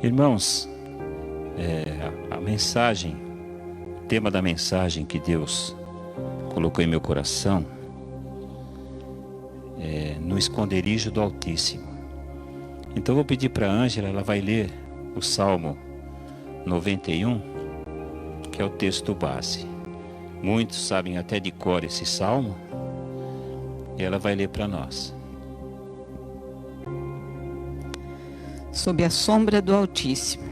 Irmãos, a mensagem, o tema da mensagem que Deus colocou em meu coração é no esconderijo do Altíssimo. Então eu vou pedir para a Ângela, ela vai ler o Salmo 91, que é o texto base. Muitos sabem até de cor esse salmo, e ela vai ler para nós. Sob a sombra do Altíssimo.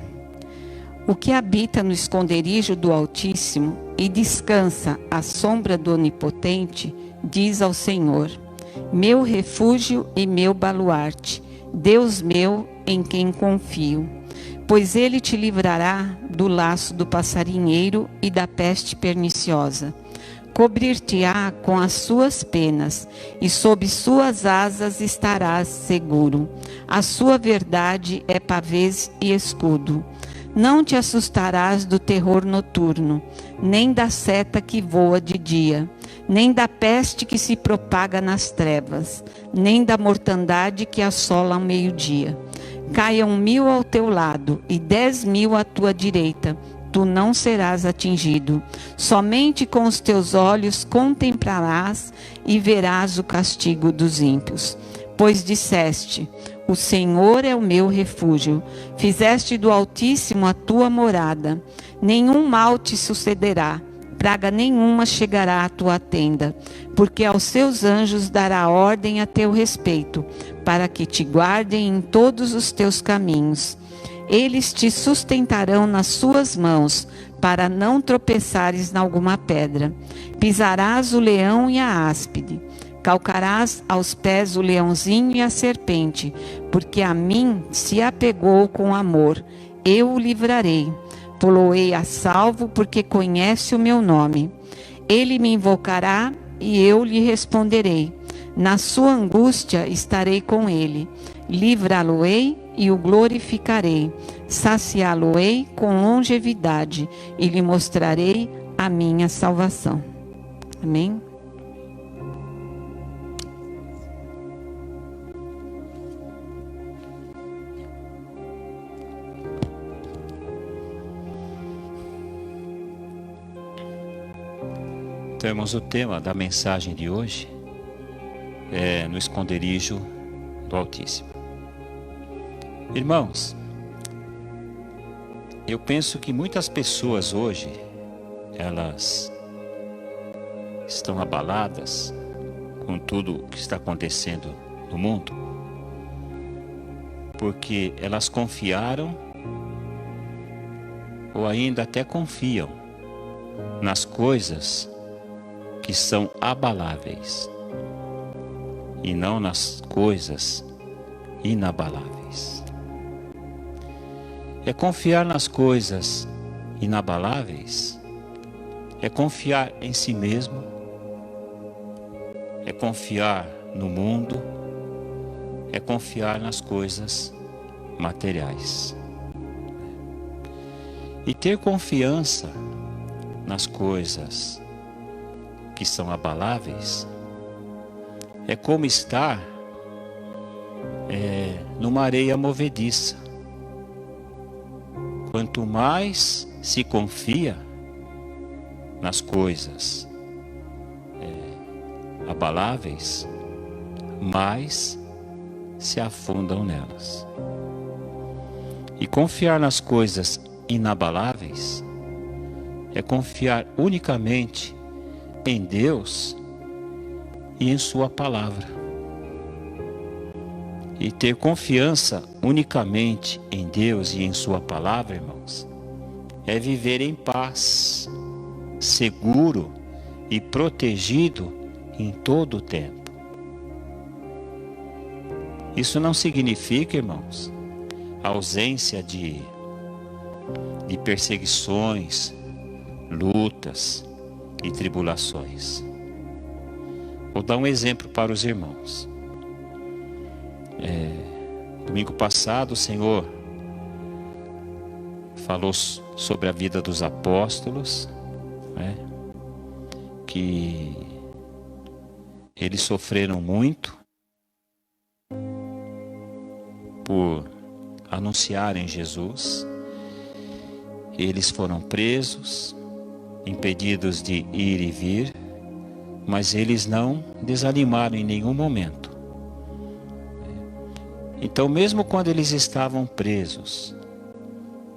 O que habita no esconderijo do Altíssimo e descansa à sombra do Onipotente, diz ao Senhor: meu refúgio e meu baluarte, Deus meu em quem confio. Pois ele te livrará do laço do passarinheiro e da peste perniciosa. Cobrir-te-á com as suas penas, e sob suas asas estarás seguro. A sua verdade é pavês e escudo. Não te assustarás do terror noturno, nem da seta que voa de dia, nem da peste que se propaga nas trevas, nem da mortandade que assola ao meio-dia. Caiam 1000 ao teu lado e 10.000 à tua direita, tu não serás atingido. Somente com os teus olhos contemplarás e verás o castigo dos ímpios. Pois disseste: o Senhor é o meu refúgio. Fizeste do Altíssimo a tua morada. Nenhum mal te sucederá, praga nenhuma chegará à tua tenda, porque aos seus anjos dará ordem a teu respeito, para que te guardem em todos os teus caminhos. Eles te sustentarão nas suas mãos, para não tropeçares em alguma pedra. Pisarás o leão e a áspide, calcarás aos pés o leãozinho e a serpente, porque a mim se apegou com amor, eu o livrarei. Poloei a salvo, porque conhece o meu nome. Ele me invocará e eu lhe responderei. Na sua angústia estarei com ele. Livrá-lo-ei e o glorificarei. Saciá-lo-ei com longevidade e lhe mostrarei a minha salvação. Amém? Então, irmãos, o tema da mensagem de hoje é no esconderijo do Altíssimo. Irmãos, eu penso que muitas pessoas hoje, elas estão abaladas com tudo o que está acontecendo no mundo, porque elas confiaram ou ainda até confiam nas coisas que são abaláveis e não nas coisas inabaláveis. É confiar nas coisas inabaláveis, é confiar em si mesmo, é confiar no mundo, é confiar nas coisas materiais. E ter confiança nas coisas que são abaláveis é como estar numa areia movediça. Quanto mais se confia nas coisas abaláveis, mais se afundam nelas. E confiar nas coisas inabaláveis é confiar unicamente em Deus e em sua palavra. E ter confiança unicamente em Deus e em sua palavra, irmãos, é viver em paz, seguro e protegido em todo o tempo. Isso não significa, irmãos, ausência de perseguições, lutas e tribulações. Vou dar um exemplo para os irmãos. Domingo passado o Senhor falou sobre a vida dos apóstolos, né? Que eles sofreram muito por anunciarem Jesus. Eles foram presos, impedidos de ir e vir, mas eles não desanimaram em nenhum momento. Então, mesmo quando eles estavam presos,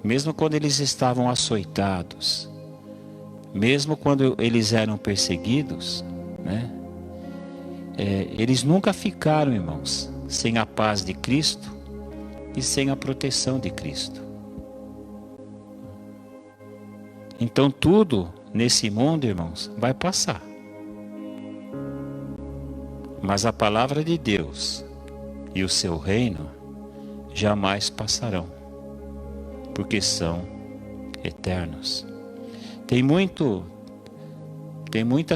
mesmo quando eles estavam açoitados, mesmo quando eles eram perseguidos, né? Eles nunca ficaram, irmãos, sem a paz de Cristo e sem a proteção de Cristo. Então tudo nesse mundo, irmãos, vai passar. Mas a palavra de Deus e o seu reino jamais passarão, porque são eternos. Tem muitas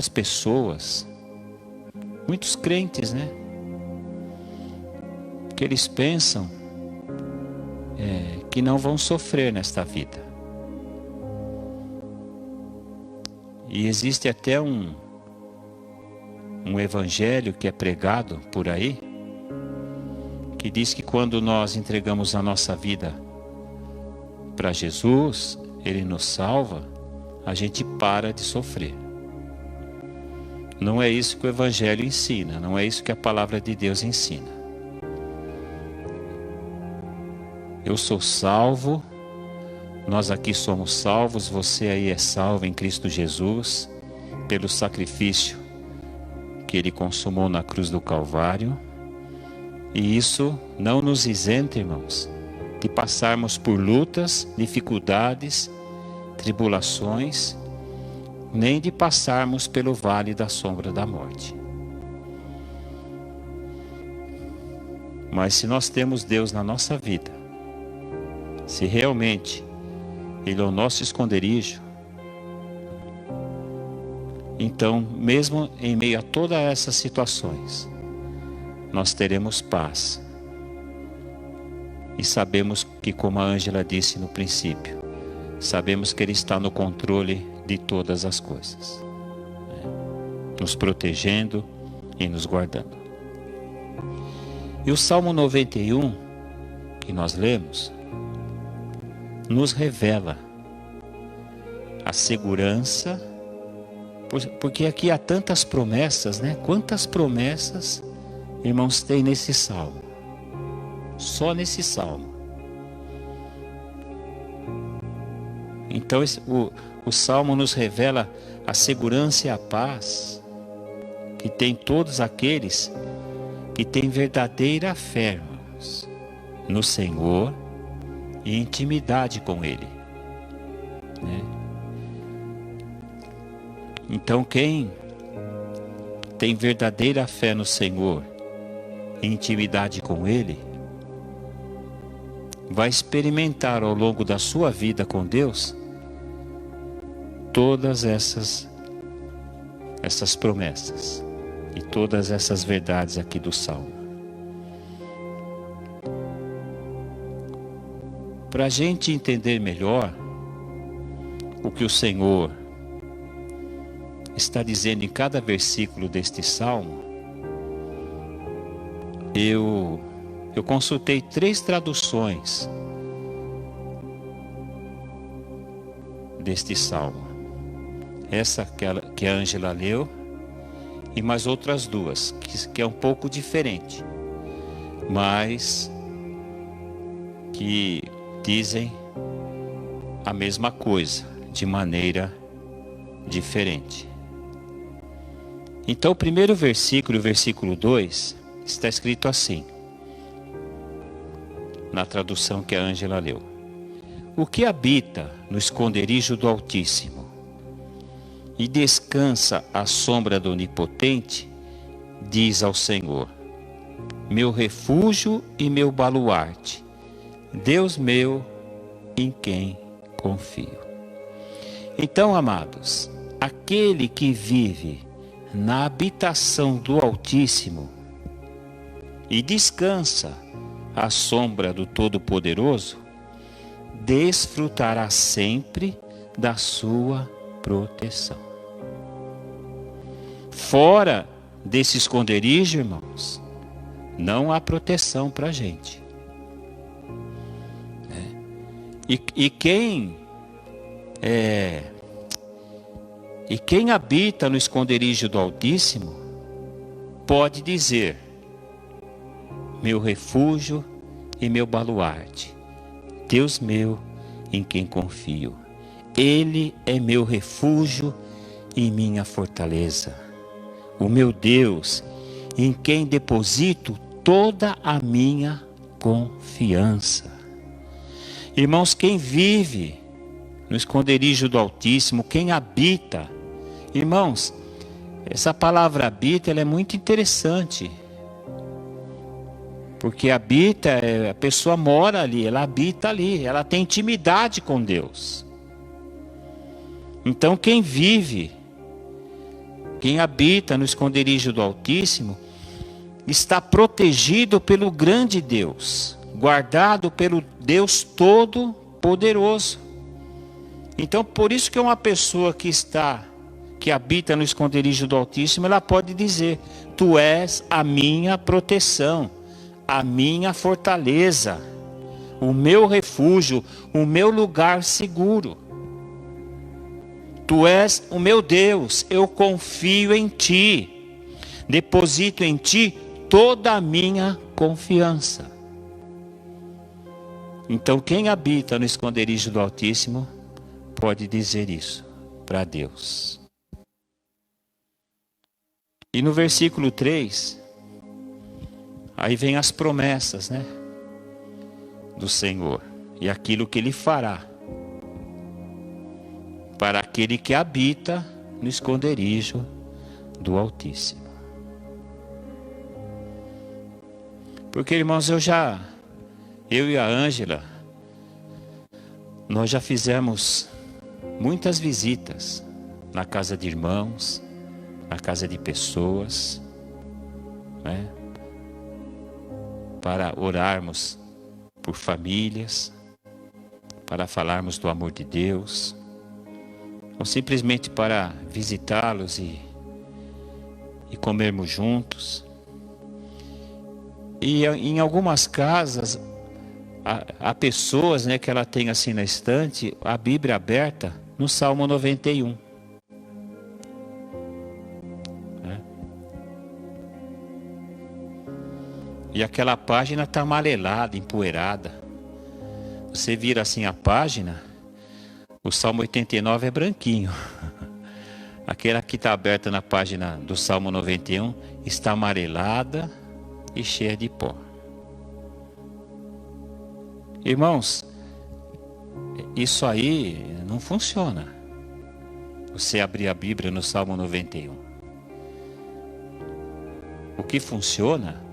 pessoas, muitos crentes, né? Que eles pensam que não vão sofrer nesta vida. E existe até um evangelho que é pregado por aí, que diz que quando nós entregamos a nossa vida para Jesus, Ele nos salva, a gente para de sofrer. Não é isso que o evangelho ensina, não é isso que a palavra de Deus ensina. Eu sou salvo, nós aqui somos salvos, você aí é salvo em Cristo Jesus, pelo sacrifício que Ele consumou na cruz do Calvário. E isso não nos isenta, irmãos, de passarmos por lutas, dificuldades, tribulações, nem de passarmos pelo vale da sombra da morte. Mas se nós temos Deus na nossa vida, se realmente Ele é o nosso esconderijo, então, mesmo em meio a todas essas situações, nós teremos paz. E sabemos que, como a Ângela disse no princípio, sabemos que Ele está no controle de todas as coisas, nos protegendo e nos guardando. E o Salmo 91, que nós lemos, nos revela a segurança, porque aqui há tantas promessas, né? Quantas promessas, irmãos, tem nesse Salmo? Só nesse Salmo. Então o Salmo nos revela a segurança e a paz que tem todos aqueles que têm verdadeira fé, irmãos, no Senhor e intimidade com Ele, né? Então quem tem verdadeira fé no Senhor e intimidade com Ele, vai experimentar ao longo da sua vida com Deus todas essas promessas e todas essas verdades aqui do Salmo. Para a gente entender melhor o que o Senhor está dizendo em cada versículo deste Salmo, eu consultei 3 traduções deste Salmo. Essa que a Ângela leu e mais outras 2, que é um pouco diferente, mas que dizem a mesma coisa, de maneira diferente. Então o primeiro versículo, o versículo 2, está escrito assim, na tradução que a Ângela leu: o que habita no esconderijo do Altíssimo e descansa à sombra do Onipotente, diz ao Senhor: meu refúgio e meu baluarte, Deus meu, em quem confio. Então, amados, aquele que vive na habitação do Altíssimo e descansa à sombra do Todo-Poderoso, desfrutará sempre da sua proteção. Fora desse esconderijo, irmãos, não há proteção para a gente. E quem habita no esconderijo do Altíssimo pode dizer: meu refúgio e meu baluarte, Deus meu em quem confio. Ele é meu refúgio e minha fortaleza, o meu Deus em quem deposito toda a minha confiança. Irmãos, quem vive no esconderijo do Altíssimo, quem habita, irmãos, essa palavra habita, ela é muito interessante. Porque habita, a pessoa mora ali, ela habita ali, ela tem intimidade com Deus. Então quem vive, quem habita no esconderijo do Altíssimo, está protegido pelo grande Deus, guardado pelo Deus Todo-Poderoso. Então por isso que uma pessoa que habita no esconderijo do Altíssimo, ela pode dizer: tu és a minha proteção, a minha fortaleza, o meu refúgio, o meu lugar seguro. Tu és o meu Deus, eu confio em ti, deposito em ti toda a minha confiança. Então quem habita no esconderijo do Altíssimo pode dizer isso para Deus. E no versículo 3, aí vem as promessas, né, do Senhor e aquilo que Ele fará para aquele que habita no esconderijo do Altíssimo. Porque, irmãos, eu e a Ângela, nós já fizemos muitas visitas na casa de irmãos, na casa de pessoas, né, para orarmos por famílias, para falarmos do amor de Deus, ou simplesmente para visitá-los e comermos juntos. E em algumas casas, há pessoas, né, que ela tem assim na estante, a Bíblia aberta no Salmo 91. E aquela página está amarelada, empoeirada. Você vira assim a página, o Salmo 89 é branquinho. Aquela que está aberta na página do Salmo 91 está amarelada e cheia de pó. Irmãos, isso aí não funciona. Você abrir a Bíblia no Salmo 91. O que funciona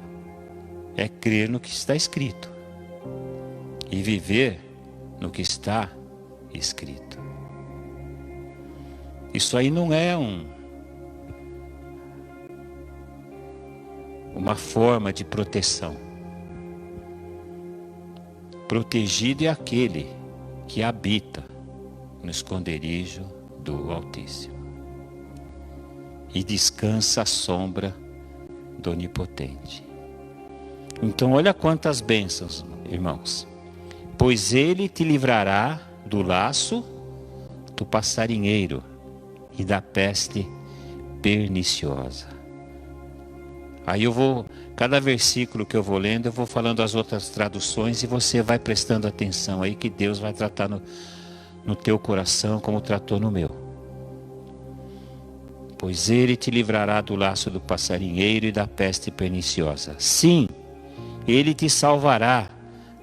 é crer no que está escrito e viver no que está escrito. Isso aí não é uma forma de proteção. Protegido é aquele que habita no esconderijo do Altíssimo e descansa à sombra do Onipotente. Então olha quantas bênçãos, irmãos. Pois ele te livrará do laço do passarinheiro e da peste perniciosa. Aí cada versículo que eu vou lendo, eu vou falando as outras traduções e você vai prestando atenção aí que Deus vai tratar no teu coração como tratou no meu. Pois ele te livrará do laço do passarinheiro e da peste perniciosa. Sim, ele te salvará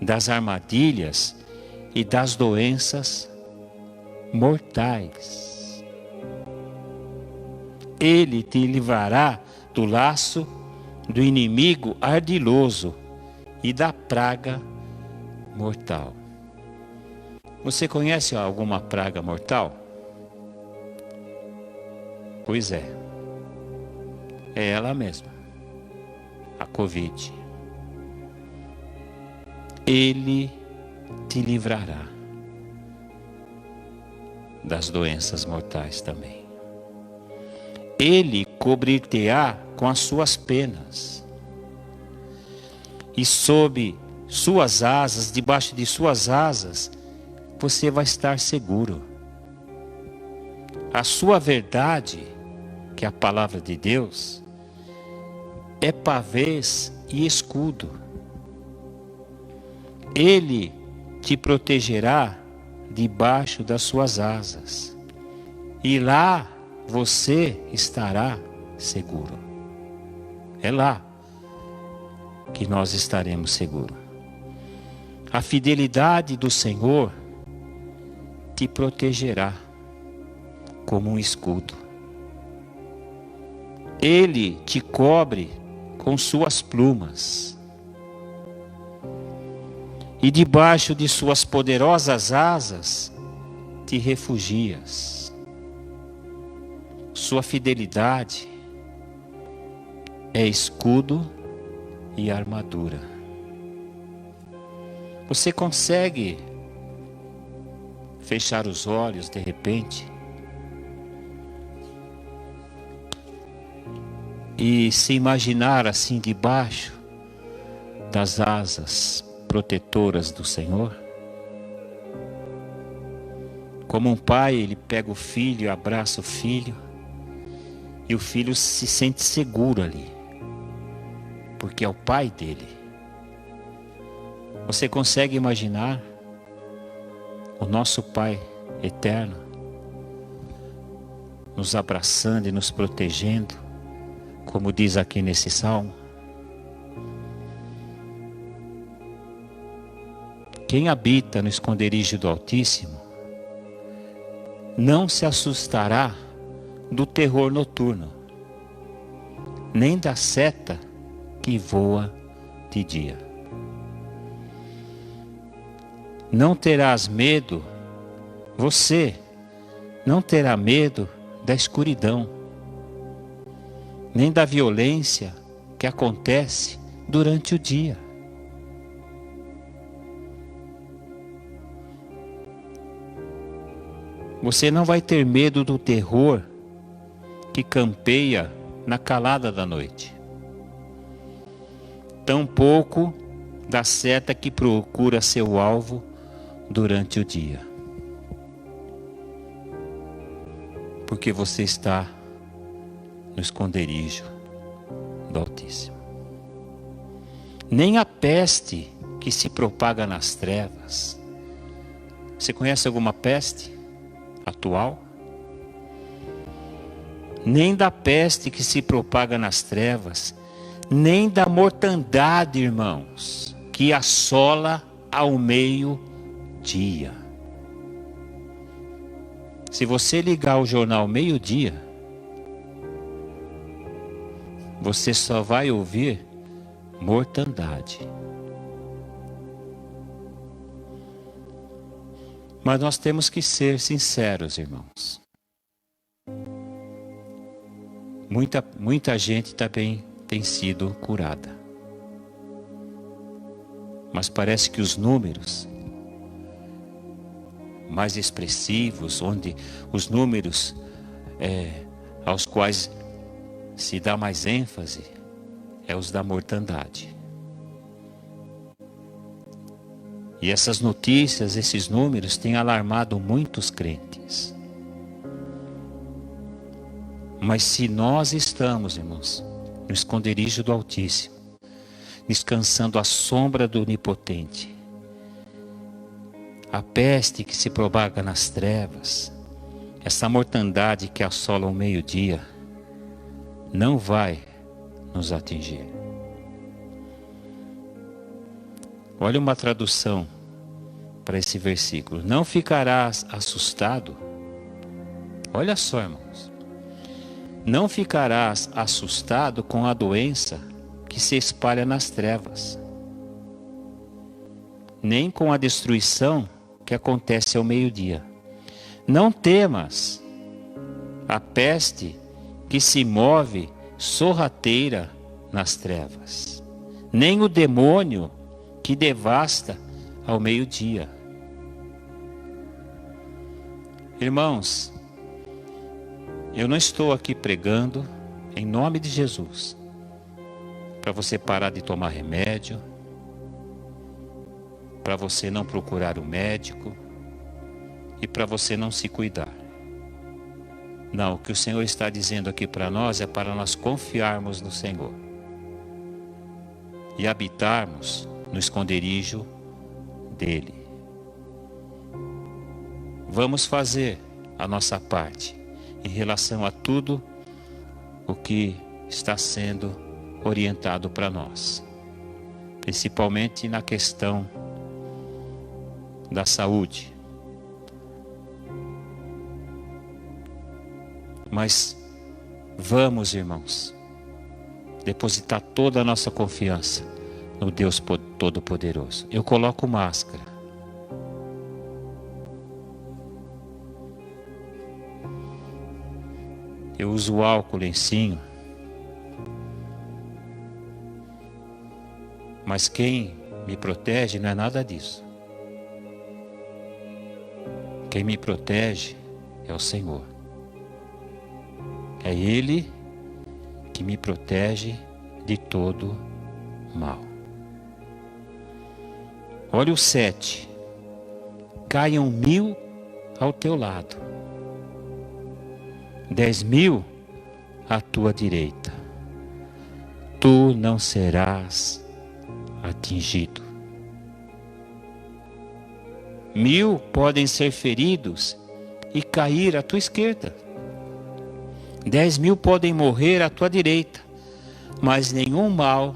das armadilhas e das doenças mortais. Ele te livrará do laço do inimigo ardiloso e da praga mortal. Você conhece alguma praga mortal? Pois é ela mesma, a Covid. Ele te livrará das doenças mortais também. Ele cobrir-te-á com as suas penas, e sob suas asas, debaixo de suas asas, você vai estar seguro. A sua verdade, que é a palavra de Deus, é pavês e escudo. Ele te protegerá debaixo das suas asas, e lá você estará seguro. É lá que nós estaremos seguros. A fidelidade do Senhor te protegerá como um escudo. Ele te cobre com suas plumas, e debaixo de suas poderosas asas te refugias. Sua fidelidade é escudo e armadura. Você consegue fechar os olhos de repente e se imaginar assim debaixo das asas protetoras do Senhor? Como um pai, ele pega o filho, abraça o filho, e o filho se sente seguro ali, porque é o pai dele. Você consegue imaginar o nosso Pai eterno nos abraçando e nos protegendo, como diz aqui nesse salmo? Quem habita no esconderijo do Altíssimo não se assustará do terror noturno, nem da seta que voa de dia. Não terás medo, você não terá medo da escuridão, nem da violência que acontece durante o dia. Você não vai ter medo do terror que campeia na calada da noite, tampouco da seta que procura seu alvo durante o dia, porque você está no esconderijo do Altíssimo. Nem a peste que se propaga nas trevas. Você conhece alguma peste atual? Nem da peste que se propaga nas trevas, nem da mortandade, irmãos, que assola ao meio-dia. Se você ligar o jornal meio-dia, você só vai ouvir mortandade. Mas nós temos que ser sinceros, irmãos. Muita gente também tem sido curada. Mas parece que os números mais expressivos, onde os números aos quais se dá mais ênfase, é os da mortandade. E essas notícias, esses números têm alarmado muitos crentes. Mas se nós estamos, irmãos, no esconderijo do Altíssimo, descansando à sombra do Onipotente, a peste que se propaga nas trevas, essa mortandade que assola o meio-dia, não vai nos atingir. Olha uma tradução para esse versículo. Não ficarás assustado. Olha só, irmãos. Não ficarás assustado com a doença que se espalha nas trevas, nem com a destruição que acontece ao meio-dia. Não temas a peste que se move sorrateira nas trevas, nem o demônio que devasta ao meio-dia. Irmãos, eu não estou aqui pregando em nome de Jesus para você parar de tomar remédio, para você não procurar o médico, e para você não se cuidar. Não, o que o Senhor está dizendo aqui para nós é para nós confiarmos no Senhor e habitarmos no esconderijo dele. Vamos fazer a nossa parte em relação a tudo o que está sendo orientado para nós, principalmente na questão da saúde. Mas vamos, irmãos, depositar toda a nossa confiança no Deus Todo-Poderoso. Eu coloco máscara. Eu uso álcool, lencinho. Mas quem me protege não é nada disso. Quem me protege é o Senhor. É Ele que me protege de todo mal. Olha o 7. Caiam 1000 ao teu lado, 10.000 à tua direita. Tu não serás atingido. 1000 podem ser feridos e cair à tua esquerda. 10.000 podem morrer à tua direita, mas nenhum mal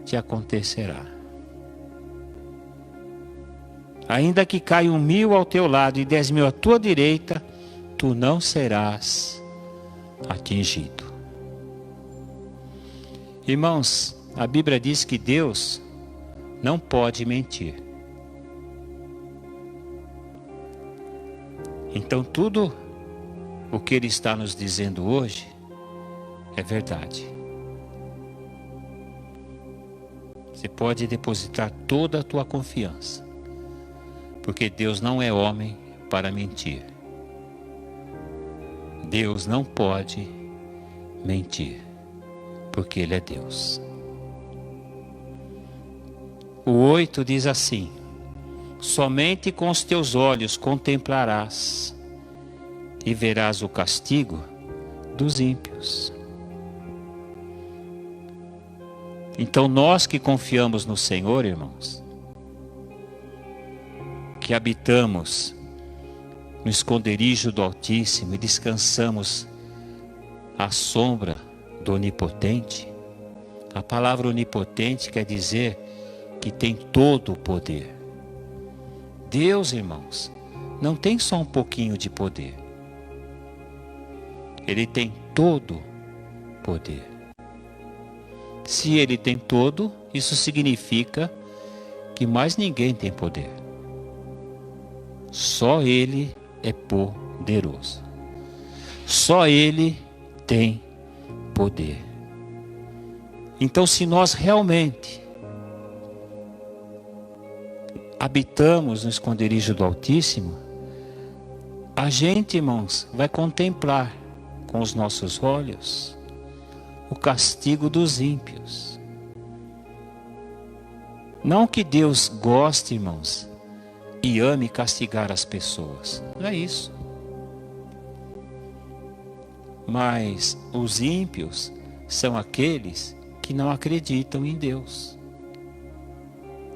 te acontecerá. Ainda que caiam 1000 ao teu lado e 10.000 à tua direita, tu não serás atingido. Irmãos, a Bíblia diz que Deus não pode mentir. Então tudo o que Ele está nos dizendo hoje é verdade. Você pode depositar toda a tua confiança, porque Deus não é homem para mentir. Deus não pode mentir, porque Ele é Deus. O 8 diz assim: somente com os teus olhos contemplarás e verás o castigo dos ímpios. Então nós que confiamos no Senhor, irmãos, que habitamos no esconderijo do Altíssimo e descansamos à sombra do Onipotente. A palavra onipotente quer dizer que tem todo o poder. Deus, irmãos, não tem só um pouquinho de poder. Ele tem todo poder. Se Ele tem todo, isso significa que mais ninguém tem poder. Só Ele é poderoso. Só Ele tem poder. Então, se nós realmente habitamos no esconderijo do Altíssimo, a gente, irmãos, vai contemplar com os nossos olhos o castigo dos ímpios. Não que Deus goste, irmãos, e ame castigar as pessoas. Não é isso. Mas os ímpios são aqueles que não acreditam em Deus.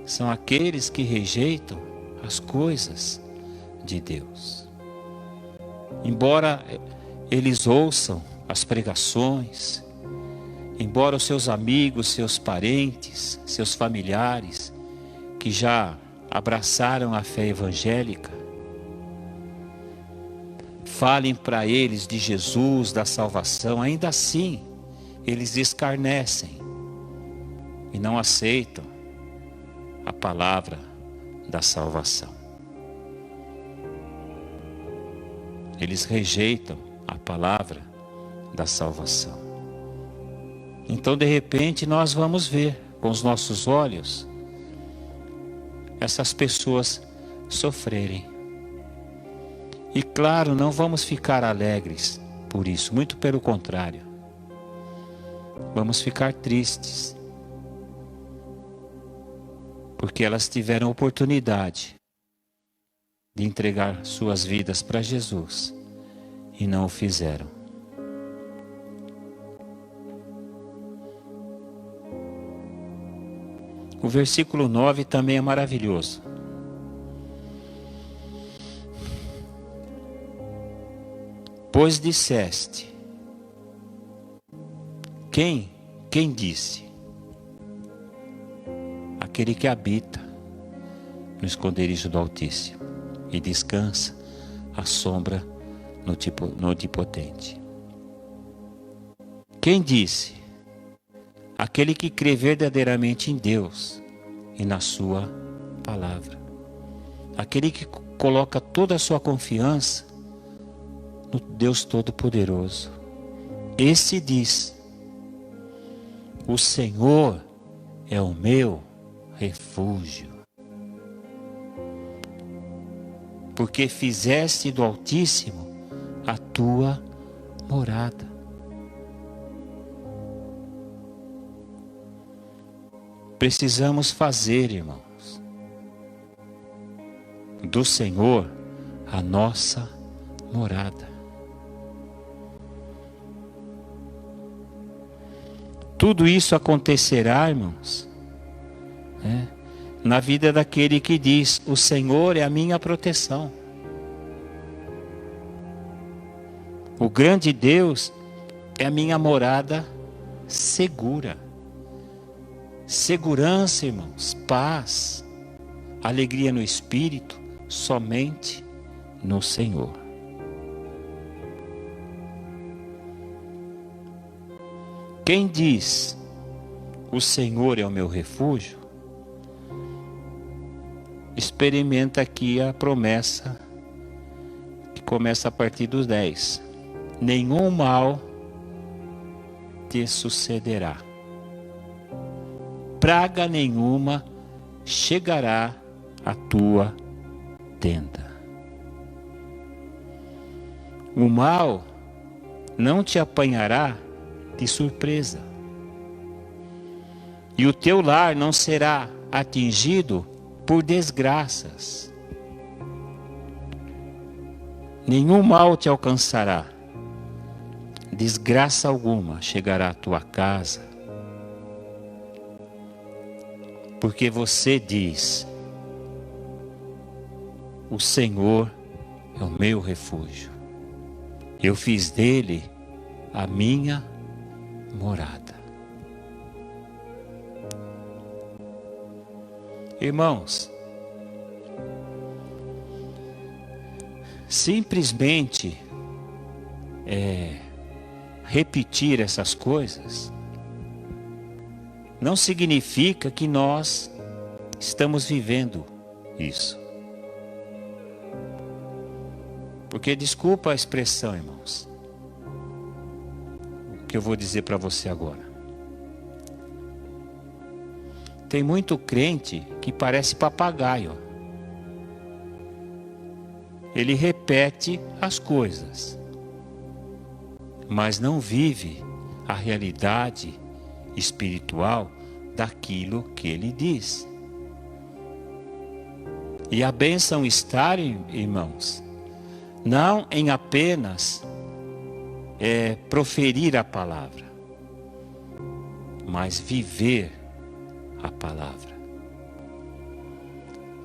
São aqueles que rejeitam as coisas de Deus. Embora eles ouçam as pregações, embora os seus amigos, seus parentes, seus familiares, que já abraçaram a fé evangélica, falem para eles de Jesus, da salvação, ainda assim eles escarnecem e não aceitam a palavra da salvação. Eles rejeitam a palavra da salvação. Então, de repente, nós vamos ver com os nossos olhos essas pessoas sofrerem. E claro, não vamos ficar alegres por isso, muito pelo contrário. Vamos ficar tristes, porque elas tiveram oportunidade de entregar suas vidas para Jesus e não o fizeram. O versículo 9 também é maravilhoso. Pois disseste, quem disse? Aquele que habita no esconderijo do Altíssimo e descansa à sombra no Onipotente. Quem disse? Aquele que crê verdadeiramente em Deus e na sua palavra. Aquele que coloca toda a sua confiança no Deus Todo-Poderoso. Esse diz: o Senhor é o meu refúgio. Porque fizeste do Altíssimo a tua morada. Precisamos fazer, irmãos, do Senhor a nossa morada. Tudo isso acontecerá, irmãos, na vida daquele que diz: o Senhor é a minha proteção. O grande Deus é a minha morada segura. Segurança, irmãos, paz, alegria no Espírito, somente no Senhor. Quem diz: o Senhor é o meu refúgio, experimenta aqui a promessa que começa a partir dos 10. Nenhum mal te sucederá. Praga nenhuma chegará à tua tenda. O mal não te apanhará de surpresa. E o teu lar não será atingido por desgraças. Nenhum mal te alcançará. Desgraça alguma chegará à tua casa. Porque você diz: o Senhor é o meu refúgio. Eu fiz dele a minha morada. Irmãos, simplesmente repetir essas coisas não significa que nós estamos vivendo isso. Porque, desculpa a expressão, irmãos, o que eu vou dizer para você agora. Tem muito crente que parece papagaio. Ele repete as coisas, mas não vive a realidade espiritual daquilo que ele diz. E a bênção está, irmãos, não em apenas proferir a palavra, mas viver a palavra.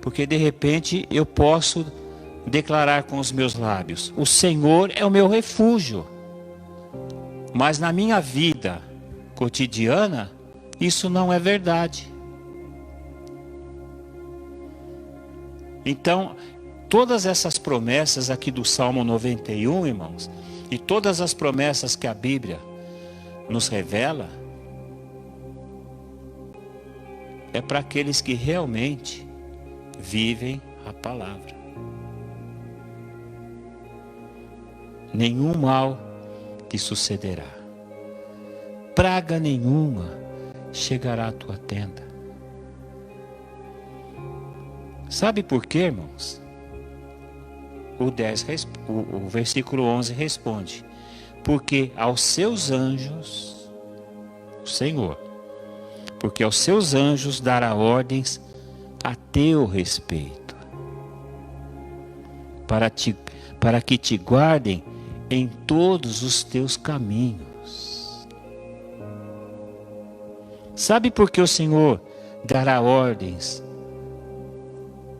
Porque de repente eu posso declarar com os meus lábios: o Senhor é o meu refúgio. Mas na minha vida cotidiana, isso não é verdade. Então, todas essas promessas aqui do Salmo 91, irmãos, e todas as promessas que a Bíblia nos revela, é para aqueles que realmente vivem a palavra. Nenhum mal te sucederá. Praga nenhuma chegará à tua tenda. Sabe por quê, irmãos? O versículo 11 responde: porque aos seus anjos, o Senhor, porque aos seus anjos dará ordens a teu respeito. para que te guardem em todos os teus caminhos. Sabe por que o Senhor dará ordens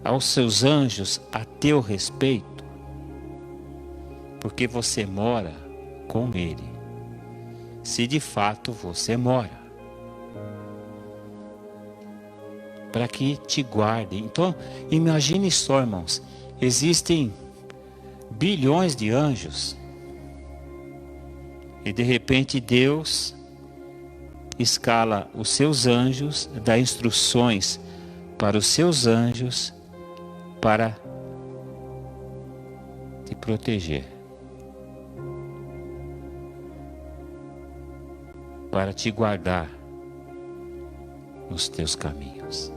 aos seus anjos a teu respeito? Porque você mora com Ele. Se de fato você mora. Para que te guardem. Então, imagine só, irmãos. Existem bilhões de anjos. E de repente Deus escala os seus anjos, dá instruções para os seus anjos para te proteger, para te guardar nos teus caminhos.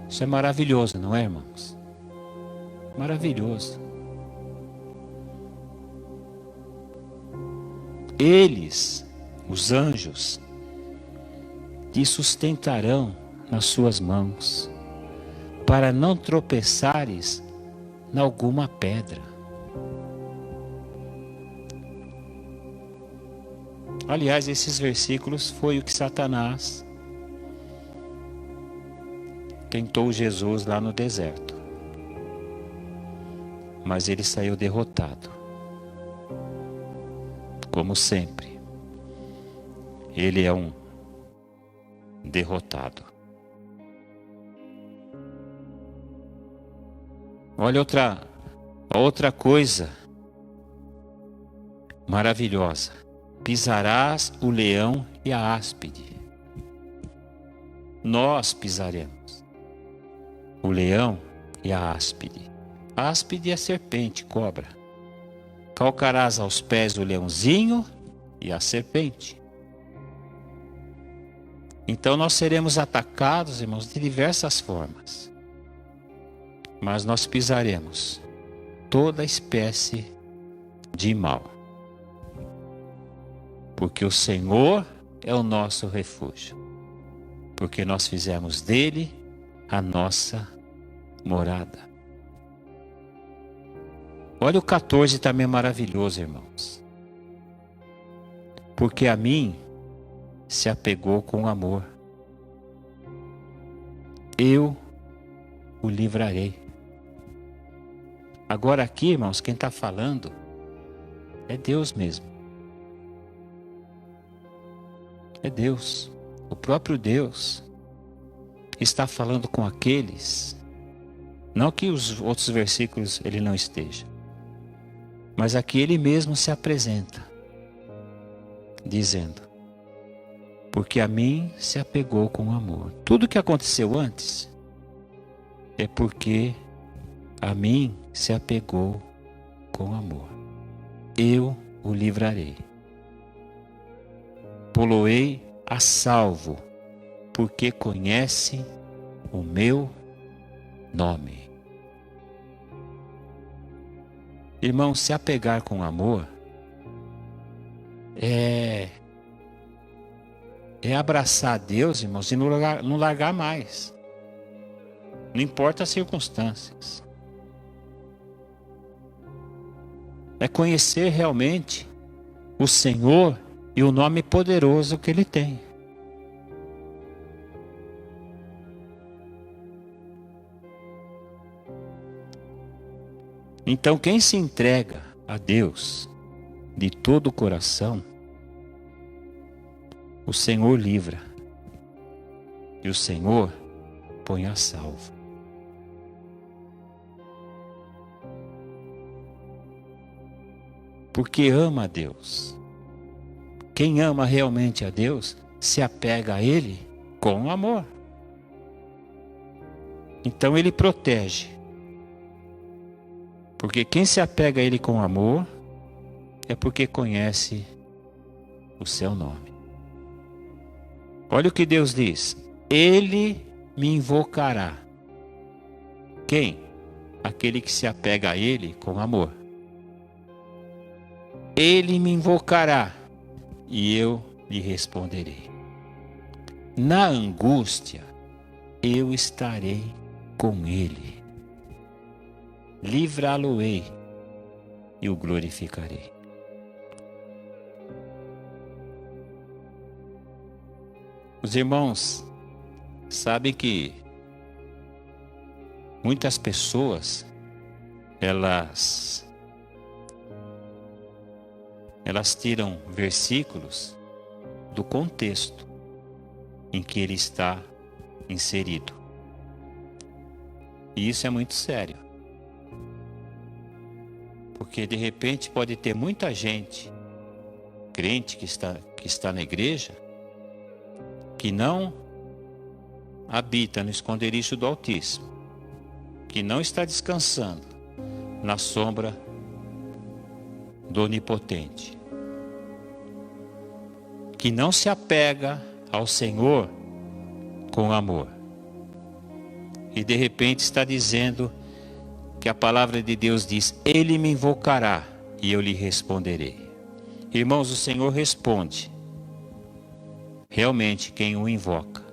Isso é maravilhoso, não é, irmãos? Maravilhoso. Eles, os anjos, te sustentarão nas suas mãos, para não tropeçares em alguma pedra. Aliás, esses versículos foi o que Satanás tentou Jesus lá no deserto. Mas ele saiu derrotado. Como sempre, ele é um derrotado. Olha outra coisa maravilhosa. Pisarás o leão e a áspide. Nós pisaremos o leão e a áspide. A áspide é a serpente, cobra. Calcarás aos pés o leãozinho e a serpente. Então nós seremos atacados, irmãos, de diversas formas. Mas nós pisaremos toda espécie de mal. Porque o Senhor é o nosso refúgio. Porque nós fizemos dele a nossa morada. Olha o 14 também maravilhoso, irmãos. Porque a mim se apegou com amor. Eu o livrarei. Agora aqui, irmãos, quem está falando é Deus mesmo. É Deus. O próprio Deus está falando com aqueles, não que os outros versículos ele não esteja, mas aqui ele mesmo se apresenta, dizendo, porque a mim se apegou com amor. Tudo que aconteceu antes é porque a mim se apegou com amor. Eu o livrarei. Poloei a salvo, porque conhece o meu nome. Irmão, se apegar com amor é abraçar Deus, irmãos, e não largar mais. Não importa as circunstâncias. É conhecer realmente o Senhor e o nome poderoso que Ele tem. Então, quem se entrega a Deus de todo o coração, o Senhor livra e o Senhor põe a salvo. Porque ama a Deus. Quem ama realmente a Deus se apega a Ele com amor. Então Ele protege. Porque quem se apega a Ele com amor é porque conhece o seu nome. Olha o que Deus diz. Ele me invocará. Quem? Aquele que se apega a Ele com amor. Ele me invocará e eu lhe responderei. Na angústia eu estarei com ele. livrá-lo-ei e o glorificarei. Os irmãos sabem que muitas pessoas, elas tiram versículos do contexto em que ele está inserido. E isso é muito sério. Porque de repente pode ter muita gente, crente que está na igreja, que não habita no esconderijo do Altíssimo, que não está descansando na sombra do Onipotente, que não se apega ao Senhor com amor, e de repente está dizendo que a palavra de Deus diz: Ele me invocará e eu lhe responderei. Irmãos, o Senhor responde realmente quem o invoca,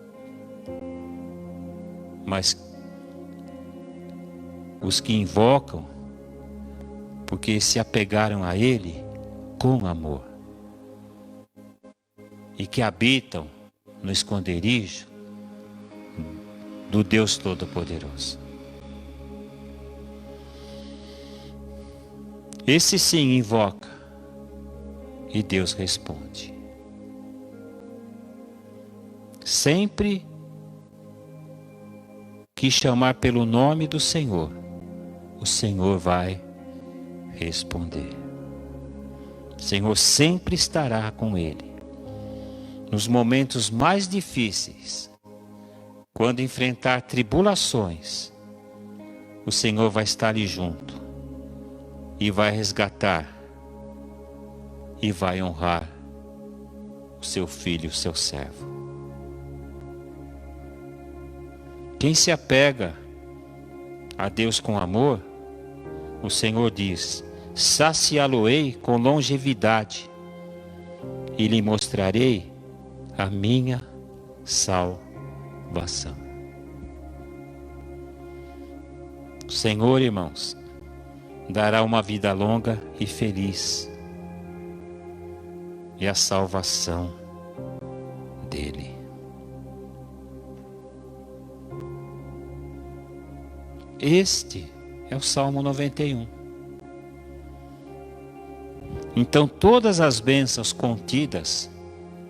mas os que invocam porque se apegaram a Ele com amor e que habitam no esconderijo do Deus Todo-Poderoso. Esse sim invoca e Deus responde. Sempre que chamar pelo nome do Senhor, o Senhor vai responder. O Senhor sempre estará com ele. Nos momentos mais difíceis, quando enfrentar tribulações, o Senhor vai estar ali junto e vai resgatar e vai honrar o seu filho, o seu servo. Quem se apega a Deus com amor, o Senhor diz: saciá-lo-ei com longevidade e lhe mostrarei a minha salvação. O Senhor, irmãos, dará uma vida longa e feliz, e a salvação dele. Este é o Salmo 91. Então todas as bênçãos contidas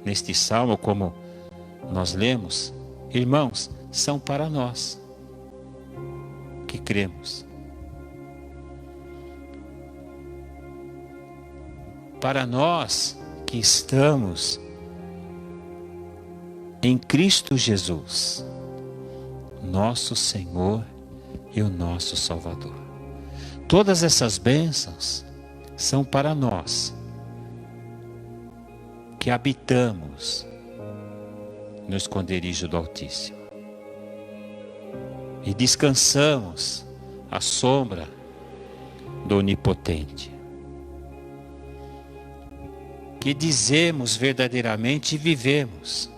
neste Salmo, como nós lemos, irmãos, são para nós que cremos. Para nós que estamos em Cristo Jesus, nosso Senhor e o nosso Salvador. Todas essas bênçãos são para nós que habitamos no esconderijo do Altíssimo e descansamos à sombra do Onipotente, que dizemos verdadeiramente e vivemos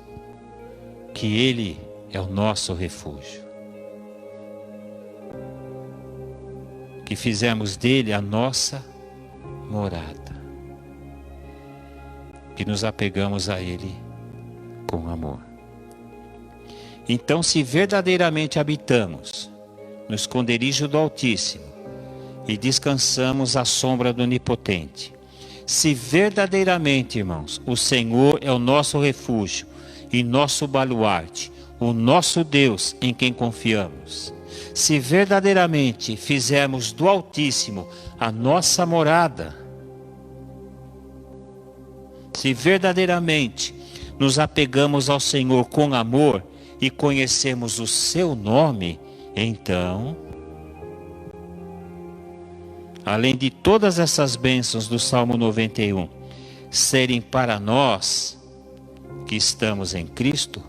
que Ele é o nosso refúgio, que fizemos dele a nossa morada, que nos apegamos a ele com amor. Então, se verdadeiramente habitamos no esconderijo do Altíssimo e descansamos à sombra do Onipotente, se verdadeiramente, irmãos, o Senhor é o nosso refúgio e nosso baluarte, o nosso Deus em quem confiamos, se verdadeiramente fizermos do Altíssimo a nossa morada, se verdadeiramente nos apegamos ao Senhor com amor e conhecemos o seu nome, então, além de todas essas bênçãos do Salmo 91 serem para nós que estamos em Cristo,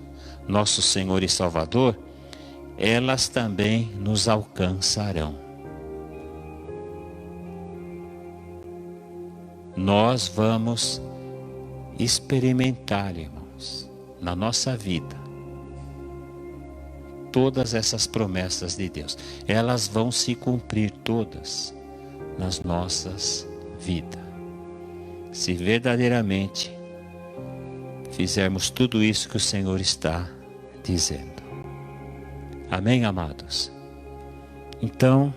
nosso Senhor e Salvador, elas também nos alcançarão. Nós vamos experimentar, irmãos, na nossa vida, todas essas promessas de Deus. Elas vão se cumprir todas nas nossas vidas. Se verdadeiramente fizermos tudo isso que o Senhor está dizendo. Amém, amados? Então,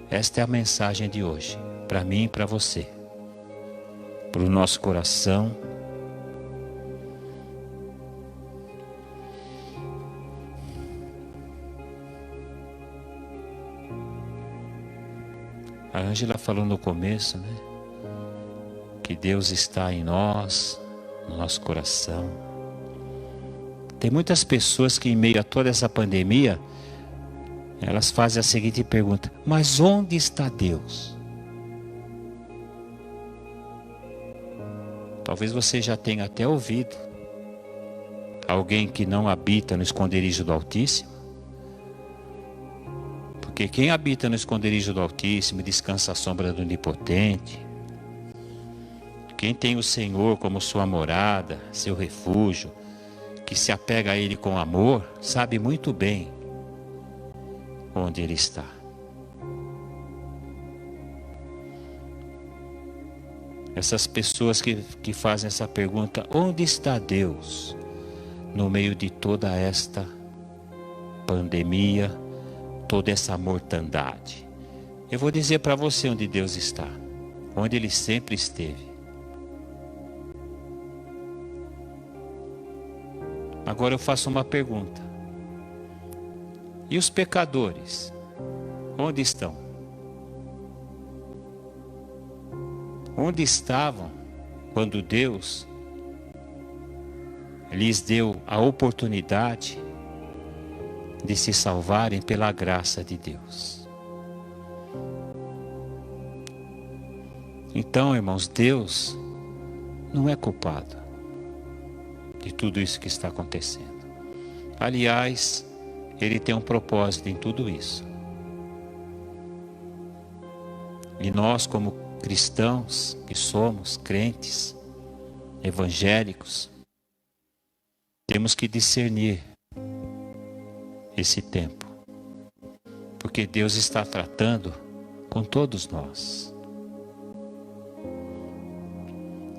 esta é a mensagem de hoje, para mim e para você, para o nosso coração. A Ângela falou no começo, né? Que Deus está em nós, no nosso coração. Tem muitas pessoas que, em meio a toda essa pandemia, elas fazem a seguinte pergunta: mas onde está Deus? Talvez você já tenha até ouvido alguém que não habita no esconderijo do Altíssimo. Porque quem habita no esconderijo do Altíssimo descansa à sombra do Onipotente. Quem tem o Senhor como sua morada, seu refúgio, que se apega a Ele com amor, sabe muito bem onde Ele está. Essas pessoas que fazem essa pergunta: onde está Deus no meio de toda esta pandemia, toda essa mortandade? Eu vou dizer para você onde Deus está, onde Ele sempre esteve. Agora eu faço uma pergunta: e os pecadores, onde estão? Onde estavam quando Deus lhes deu a oportunidade de se salvarem pela graça de Deus? Então, irmãos, Deus não é culpado de tudo isso que está acontecendo. Aliás, Ele tem um propósito em tudo isso. E nós, como cristãos que somos, crentes, evangélicos, temos que discernir esse tempo, porque Deus está tratando com todos nós.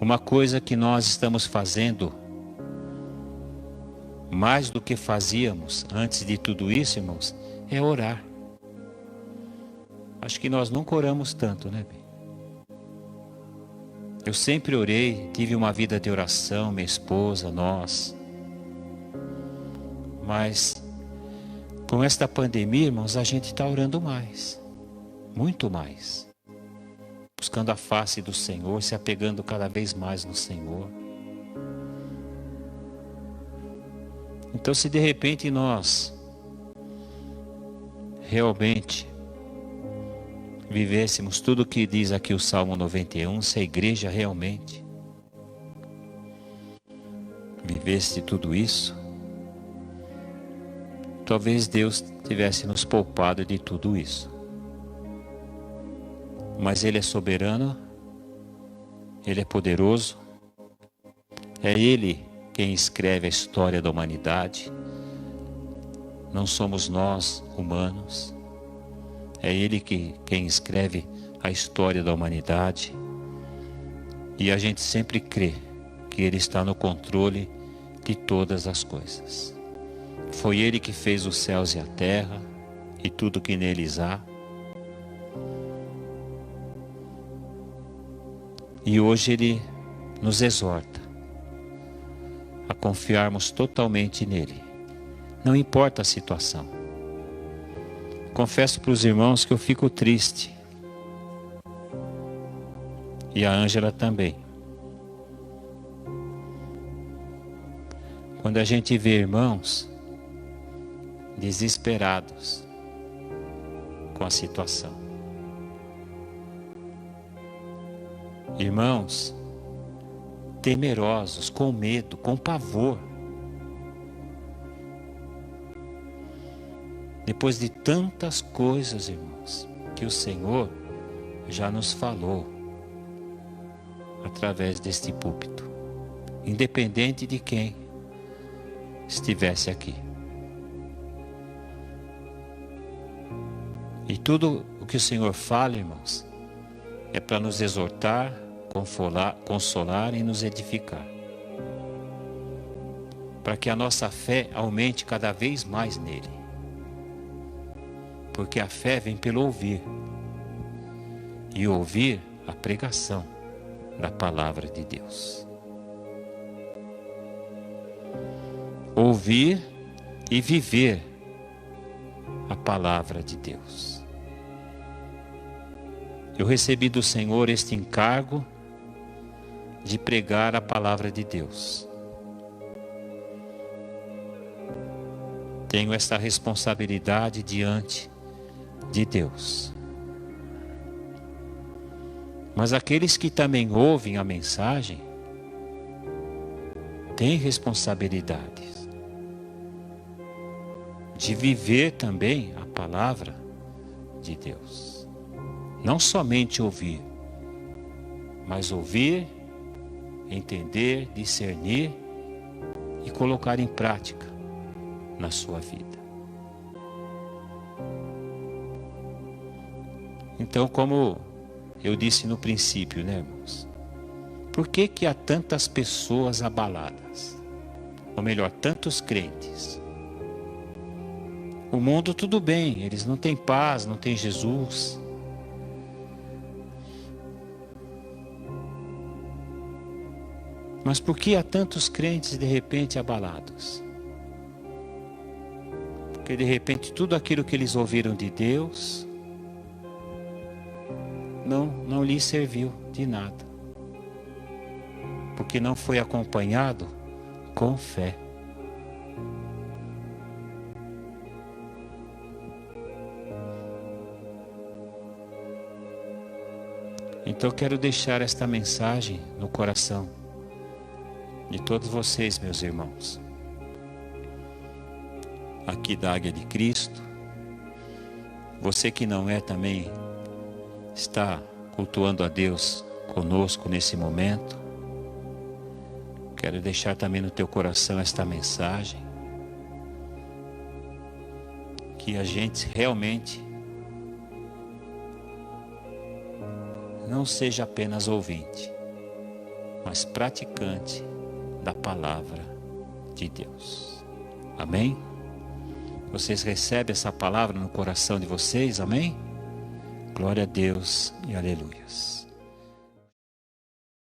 Uma coisa que nós estamos fazendo mais do que fazíamos antes de tudo isso, irmãos, é orar. Acho que nós nunca oramos tanto, né, bem? Eu sempre orei, tive uma vida de oração, minha esposa, nós. Mas com esta pandemia, irmãos, a gente está orando mais, muito mais, buscando a face do Senhor, se apegando cada vez mais no Senhor. Então, se de repente nós realmente vivêssemos tudo o que diz aqui o Salmo 91, se a igreja realmente vivesse tudo isso, talvez Deus tivesse nos poupado de tudo isso. Mas Ele é soberano, Ele é poderoso, é Ele quem escreve a história da humanidade. Não somos nós, humanos. É Ele quem escreve a história da humanidade. E a gente sempre crê que Ele está no controle de todas as coisas. Foi Ele que fez os céus e a terra e tudo que neles há. E hoje Ele nos exorta a confiarmos totalmente nele, não importa a situação. Confesso para os irmãos que eu fico triste, e a Ângela também, quando a gente vê irmãos desesperados com a situação, irmãos temerosos, com medo, com pavor. Depois de tantas coisas, irmãos, que o Senhor já nos falou através deste púlpito, independente de quem estivesse aqui. E tudo o que o Senhor fala, irmãos, é para nos exortar, consolar e nos edificar. Para que a nossa fé aumente cada vez mais nele. Porque a fé vem pelo ouvir. E ouvir a pregação da palavra de Deus. Ouvir e viver a palavra de Deus. Eu recebi do Senhor este encargo de pregar a palavra de Deus. Tenho esta responsabilidade diante de Deus. Mas aqueles que também ouvem a mensagem têm responsabilidades de viver também a palavra de Deus. Não somente ouvir, mas ouvir, entender, discernir e colocar em prática na sua vida. Então, como eu disse no princípio, né, irmãos? Por que há tantas pessoas abaladas? Ou melhor, tantos crentes? O mundo tudo bem, eles não têm paz, não têm Jesus. Mas por que há tantos crentes de repente abalados? Porque de repente tudo aquilo que eles ouviram de Deus não lhes serviu de nada. Porque não foi acompanhado com fé. Então eu quero deixar esta mensagem no coração de todos vocês, meus irmãos, aqui da Águia de Cristo. Você que não é também está cultuando a Deus conosco nesse momento. Quero deixar também no teu coração esta mensagem, que a gente realmente não seja apenas ouvinte, mas praticante da palavra de Deus. Amém? Vocês recebem essa palavra no coração de vocês? Amém? Glória a Deus e aleluias.